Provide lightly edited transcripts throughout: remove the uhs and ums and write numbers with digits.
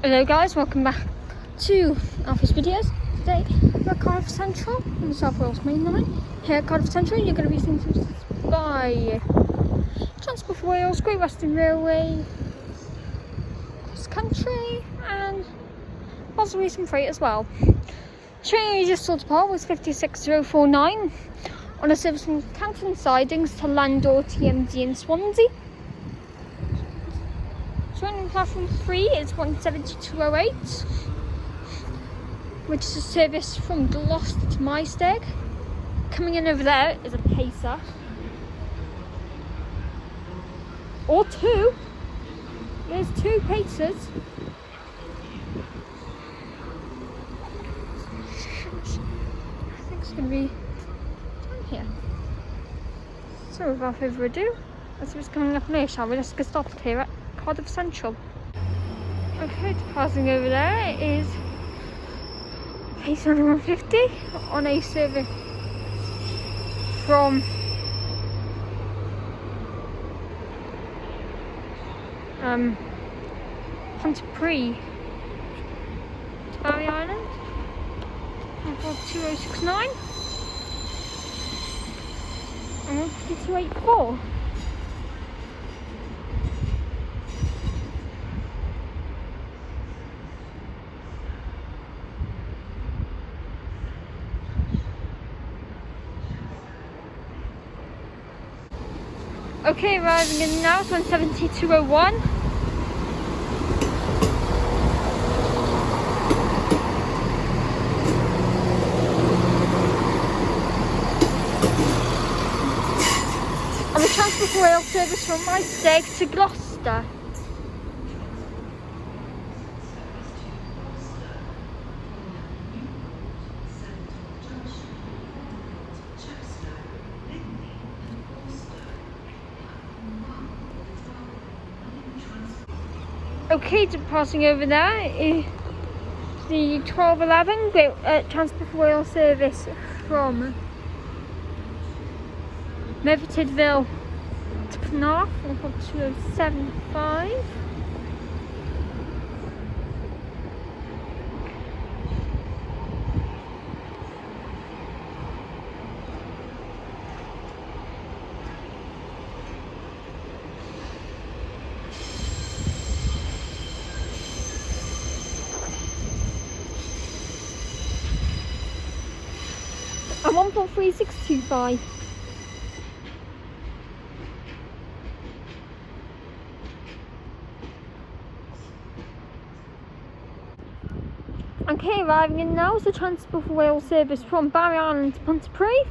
Hello guys, welcome back to Alpha's videos. Today we're at Cardiff Central on the South Wales main line. Here at Cardiff Central you're going to be seeing some by Transport for Wales, Great Western Railway, cross country and possibly some freight as well. Train you just saw depart was 56049 on a service from Canton Sidings to Landor TMD in Swansea. Joining platform 3 is 17208, which is a service from Gloucester to Maesteg. Coming in over there is a pacer. Or two. There's two pacers. I think it's going to be down here. So without further ado, let's see what's coming up next, shall we? Let's get started here at Cardiff Central. Okay, passing over there is pacer 150 on a service from Pontypridd to Barry Island on 2069 and 15284. Okay, arriving in now, it's 17201. On the Transport for Wales service from Maesteg to Gloucester. Okay, passing over there is the 1211 Great Transport for Wales service from Merthyrdville to Penarth on 2075. And 143625. Okay, arriving in now is the Transport for Wales service from Barry Island to Pontypridd.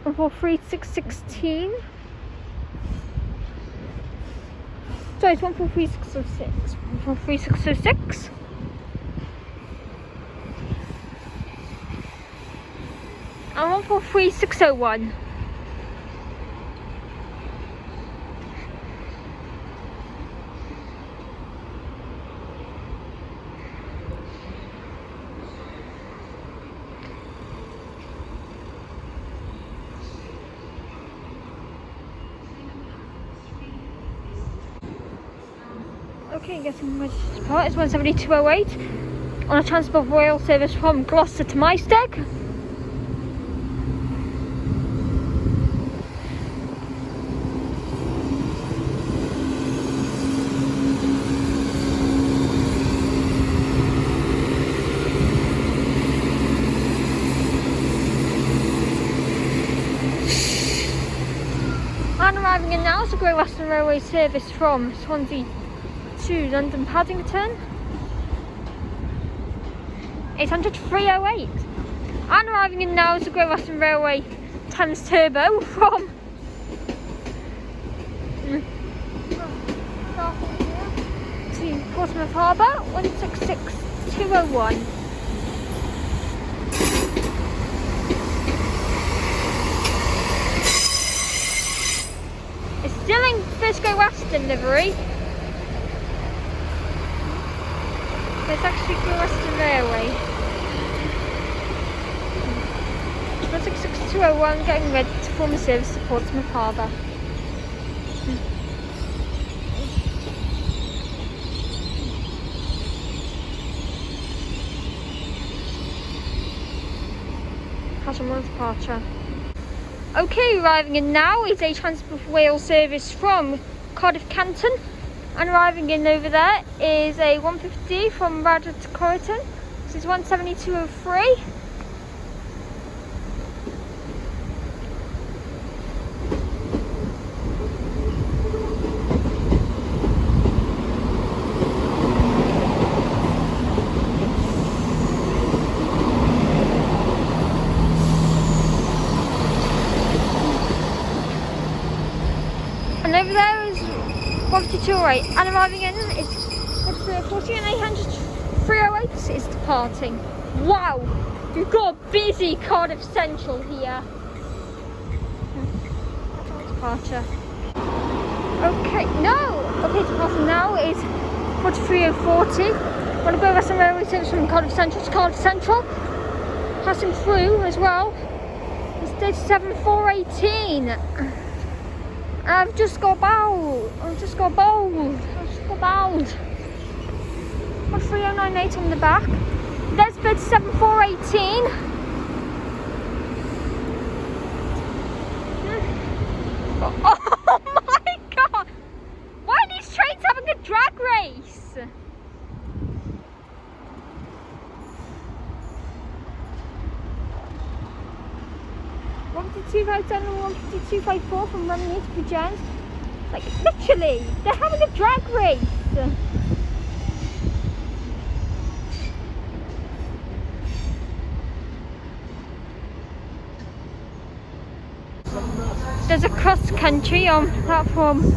And 14616. So it's 143606. 14606. And 143601. Okay, getting my part is 17208 on a Transport for Wales service from Gloucester to Maesteg. And arriving in now is the Great Western Railway service from Swansea to London Paddington, 800-308. And arriving in now is the Great Western Railway Thames Turbo from to Portsmouth Harbour, 166201. It's still in first Great Western livery. There's actually Great Western Railway. 166-201 getting ready to perform a service to Portsmouth Harbour. Casual departure. Okay, arriving in now is a Transport for Wales service from Cardiff Canton, and arriving in over there is a 150 from Radford to Croydon. This is 172.03. And over there is 152.08, and arriving in is 340, and 308 is departing. Wow, we've got a busy Cardiff Central here. Departure. Okay, departing now is 43.040. Want to go Western Railway service from Cardiff Central to Cardiff Central. Passing through as well is 37.418. I've just got bowled. Got 3098 on the back. There's 37.418. Oh my god! Why are these trains having a drag race? One 152.57 and 152.54 from Rumney to Bridgend. Like literally, they're having a drag race. There's a cross country on platform 2.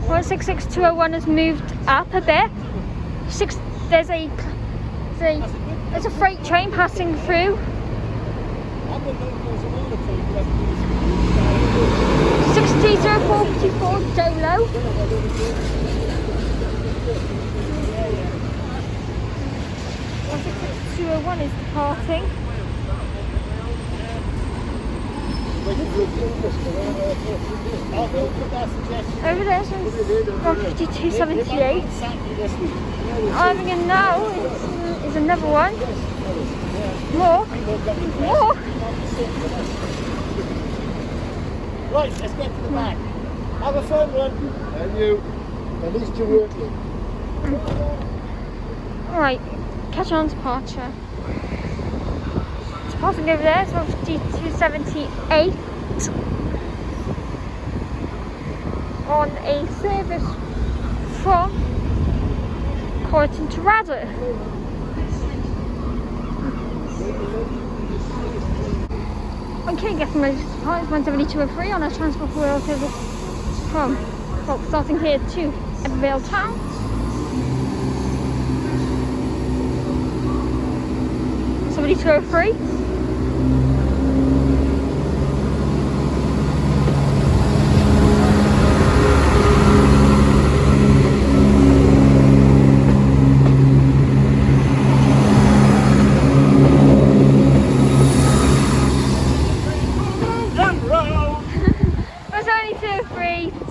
166-201 has moved up a bit. There's a freight train passing through. 60.0454 Dolo. One is departing. Over there's 152.78. Arriving in now is another one. More. Right, let's get to the back. Have a fun one. And you. At least you're working. Alright, catch on departure. Departing over there is 152.78 on a service from Croydon to Radford. Okay, getting ready to depart is 172.03 on a Transport for Wales service from, starting here to Evervale Town. Somebody 203.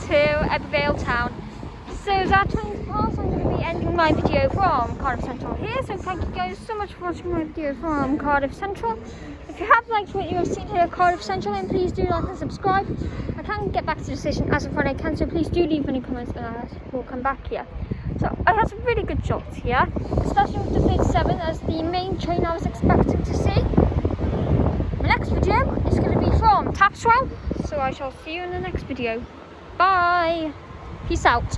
To Evervale Town. So that train's passed. I'm going to be ending my video from Cardiff Central here. So thank you guys so much for watching my video from Cardiff Central. If you have liked what you have seen here at Cardiff Central, then please do like and subscribe. I can get back to the station as of when I can, so please do leave any comments and I will come back here. So I had some really good shots here, especially with the 37 as the main train I was expecting to see. My next video is going to be from Tapswell, so I shall see you in the next video. Bye. Peace out.